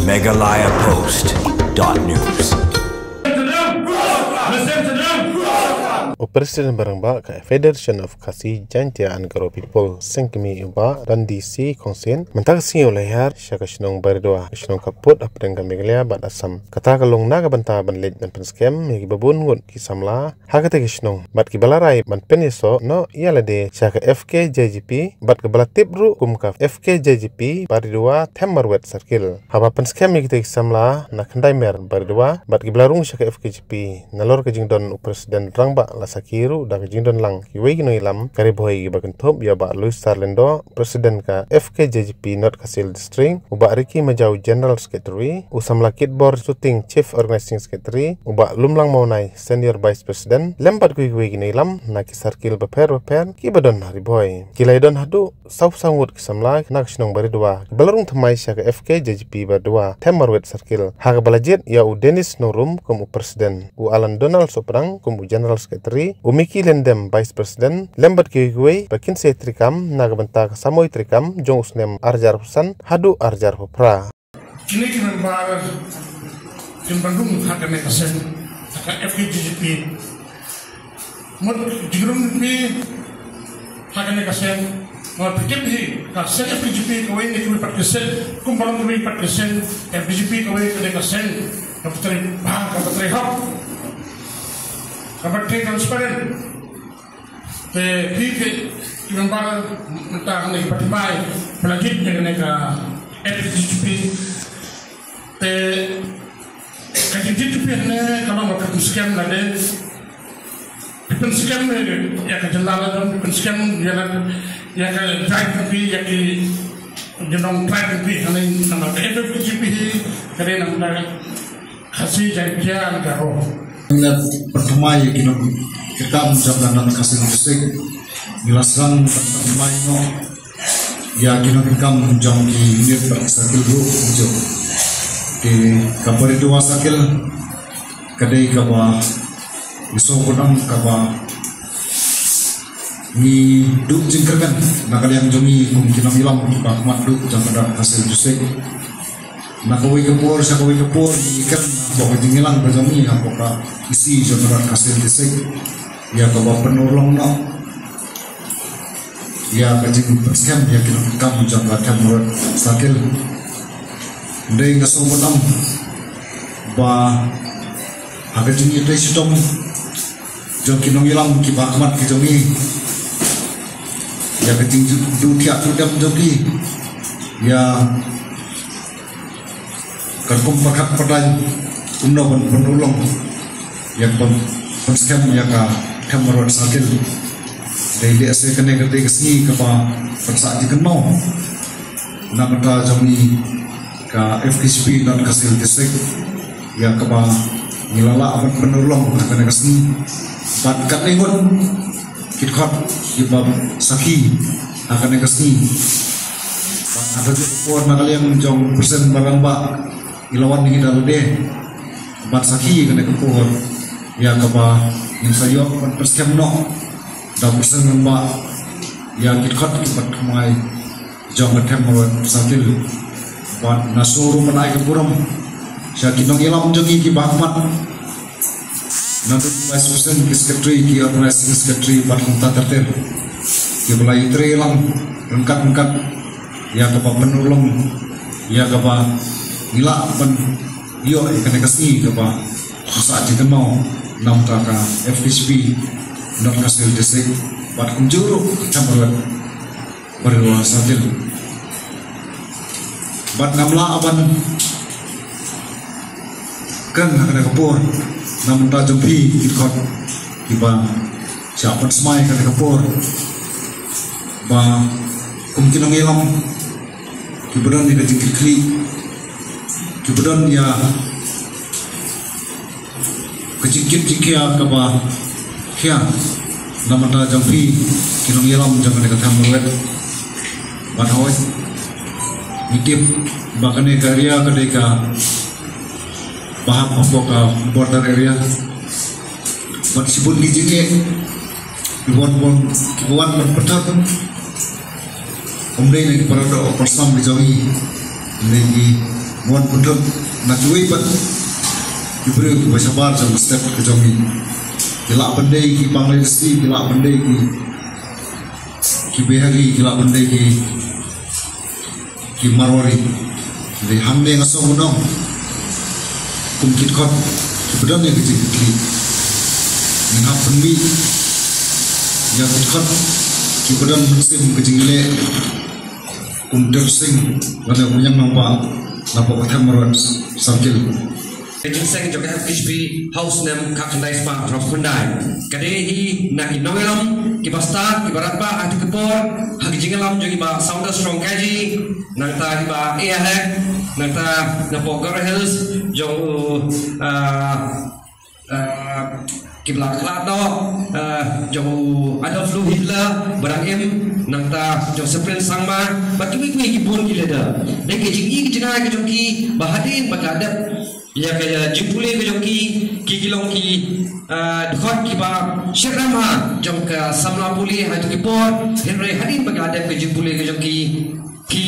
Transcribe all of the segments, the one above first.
megalayapost.news. Presiden barangba ka Federation of Kasi Jantia Angaro People Sengkemi Uba dan DC Kongsin mentang sinyo lehar syaka shnong berdua shnong kaput apdeng Meghalaya bat Assam kata kalong naga banta banlet dan penskem yagi babun ngut ki samla hakate ki shnong bat ki balarai ban penyeso no ialade syaka FKJGP bat ke balatip ru kumka FKJGP berdua Temmerwet Circle haba penskem yagi ki samla na kandai mer berdua bat ki balarung syaka FKJP nalor ke jingdon presiden rangba Lasakiru dak jingdon lang kiwe gino ilam kari boy bagan top ya ba Louis Sarlendo presiden ka FKJGP North Kasil District uba Ricky Majau General Secretary usam lakit bor shooting Chief Organizing Secretary uba lumlang maunai Senior Vice President lempat kiwe gino ilam na ki sarkil beper ki badon hari boy kilai don hadu sauf sangut kisamla nak sinong bari dua balarung thamai sya ka FKJGP berdua Temmerwet Circle haga balajit ya u Dennis Norum kum presiden u Alan Donald Soprang kum General Secretary Umiki Lendem Vice President lembat kiwe bakin se trikam nagabanta samoy trikam jong usnem arjar pusan hadu arjar popra kini kita bahas Bandung hakane kasen hak FKJGP mod jigrum bi hakane kasen mod pikir hi kasen FKJP kawai ni kami perkesen kumbalang kami perkesen FKJP kawai kene kasen kapatri kapatri hak kapatri transparent te pike ibang mentang ni patibai pelagit dengan nega FKJP te FKJP ne kalau mau scam nade pipen scam ne ya ke jendela dan pipen scam ya ke drive tapi ya ke jenong drive tapi ane nama FKJP kerana nama kasih janjian garo Ingat pertama ya kita menjawab kasih musik jelaskan pertama ini ya kita menjawab unit sakil group jo di kabar itu sakil kadai kabar iso kodam kabar ni duk jingkerkan nak yang jomi mungkin hilang pak mat duk jangan hasil musik nak kawai kepor ikan bawa tinggalan berjami apakah isi jodoh kasih desek ya bawa penolong no ya kajing perskem ya kita kamu jaga kamera sakil dari kesobotam ba agak jini itu sitom jom kinong ilam kiba amat kijami ya kajing dutia tudam joki ya kerkum pakat pedang umno penolong yang penskem ya ka Temmerwet sakil dari dia se kene gede kesini kapa persa dikenal nak kata jami ka FKJP dan Kasil District ya kapa ngilala amat penolong kene kesini bat kat ingun kitkot ibab saki akan kesini ada juga nak kalian jong persen barang ba ilawan ni kita deh bat saki kena kepur ya kaba yang saya perskem no dah persen mbak ya kitkat kibat kemai jong Temmerwet sakil bat nasuru menaik kepuram saya kinong ilam jogi ki bahmat nanti vice president ki secretary ki organizing secretary bat kunta terter ki belai trelang rengkat ya kaba penolong ya kaba gila pen iyo ikan kasih kaba saat kita mau nam taka FKJP North Kasil District bat kunjuru Temmerwet berdua satil bat ngamla aban kan kena kepur namun tak jumpi kitkot kiba siapa semai kena kepur ba kumkinong ilam kibadan ni kajing kikli kemudian ya kecikit ya kaba kia nama ta jampi kinong ilam jangan dekat Temmerwet badhawai nitip bakane karya kadeka bahap ka border area bat sibun gijike kibuan berpetat kemudian yang parado persam dijawi lagi Muat punduk nak cuy pat diberi bersabar jam step kejongi gelak pendai ki Bangladeshi gelak pendai ki behagi gelak pendai ki Marwari jadi hamne ngaso munong kumkit kot sebenarnya kecil minhap penmi yang kot kibadan musim kecingile kumtersing pada punya nampak katham marwan sambil Seng juga FHP house nem kakandai spa profundai. Kadehi nak inogelam kibasta kibarapa ati kepor hagi jingalam jogi ba sounder strong kaji nangta kiba hack nangta napo hills jong kibla klado jong ada flu Hitler barang em nangta jong sprint sangma baki wiki kibon gileda. Deke jingi jinga jogi bahadin bagadat ya kaya jimpule ke joki kilong ki dekat ki ba syarama jong ka samla puli ha tu ki por henry hadin bagada ke jimpule ke joki ki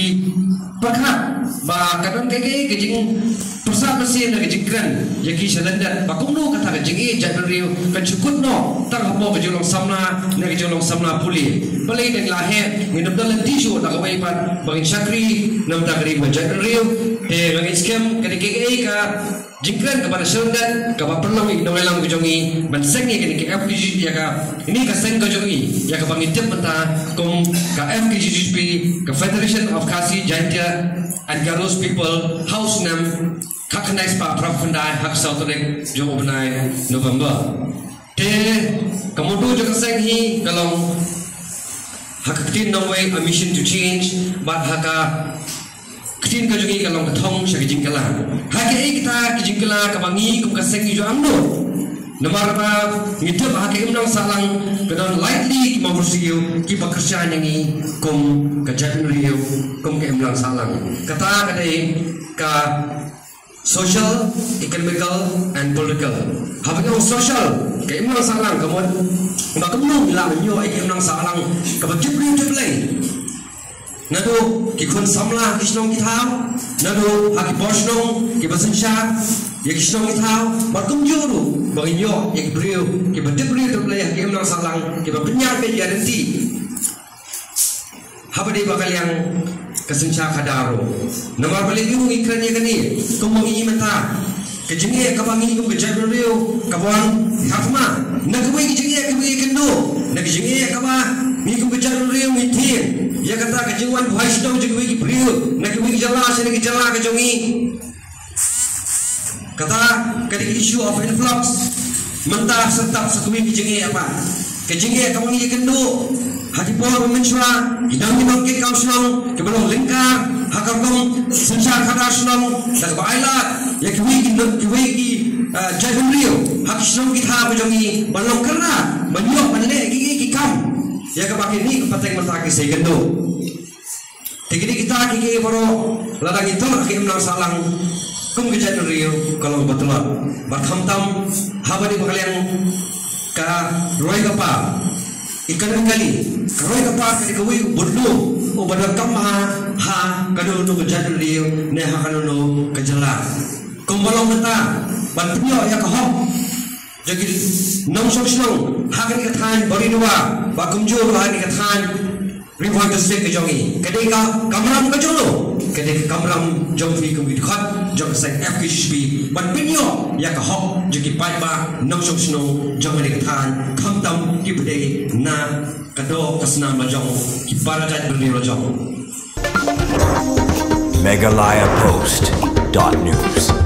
pakha ba kadon ke jing persa bersih na ke jingkran ya ki shalandat ba kumno kata ke jingi janriu kan cukut no tang hapo ke jolong samna na ke jolong samna puli balai deng lahe nginep dalam tisu tak awai pat bangin syakri nam tak ri ba janriu ngangin scam ke ka jingkran kepada syurga kepada perlu ignorelam kejongi bansengi ke FGG ya ka ini ka sen kejongi ya ka pangitip menta kum ka FGGP ka Federation of Khasi Jaintia and Garos People House nam kakandai spa profundai hak sautrek jo benai November te kemudian juga sen hi kalau hak tin no way a mission to change but haka Ketin ka jogi kalong katong siya kijingkala. Hake kita kijingkala kabangi kum kaseng ijo amno. Namar pa ngidep hake umnang salang kadon lightly ki mawursiyo ki pakerjaan yangi kum kajatin riyo kum ke umnang salang. Kata kadai ka social, economical and political. Habang social ke umnang salang kamon bakamno bila nyo ke umnang salang kabajip riyo nado kikun samla kisnong kitau nado haki bosnong kibasansha ya kisnong kitau batum juru baginyo ya kibriu kibadibri to play haki umnang salang kibabnya be garanti habade bakal yang kasansha kadaro namar balik yu ikran ya kani kumongi mata kejinge kabangi kum kejabriu kabang hakma nagwe kejinge kabi kendo nagjinge kaba mi kum kejabriu mitin ya kata kejuan voice dong juga wiki brio nak wiki jelas ini kejelas kejongi kata kedik issue of influx mentah serta sekumi kejengi apa kejengi kamu ini kendo hati por mensura hidang ke kau senang kebelum lingkar hakar kong sensar kadar senang dan bailat ya wiki jalan rio hak senang kita kejongi belum kerana menyok menlek gigi kam ya kepakai ini kepateng mentaki saya gendo. Tegini kita kiki baru ladang itu kaki menang salang kum kejalan rio kalau betul berkhamtam habadi bakal yang ka roy kapa ikan kali roy kapa kali kawi bodlo o badar kam ha kado no kejalan rio ne ha kado no kejala kum balong mata bantunya ya kahok jadi nong sok senong hakan katan bari dua bakum juru hakan katan ribuan kesek kejongi kedeka kamram kejolo kedeka kamram jongfi kumidkhat jong sek FKHP ban pinyo ya kahok jadi paiba nong sok senong jong katan khamtam kibde na kado kasna majong kibarajat berni rojong Meghalaya Post.news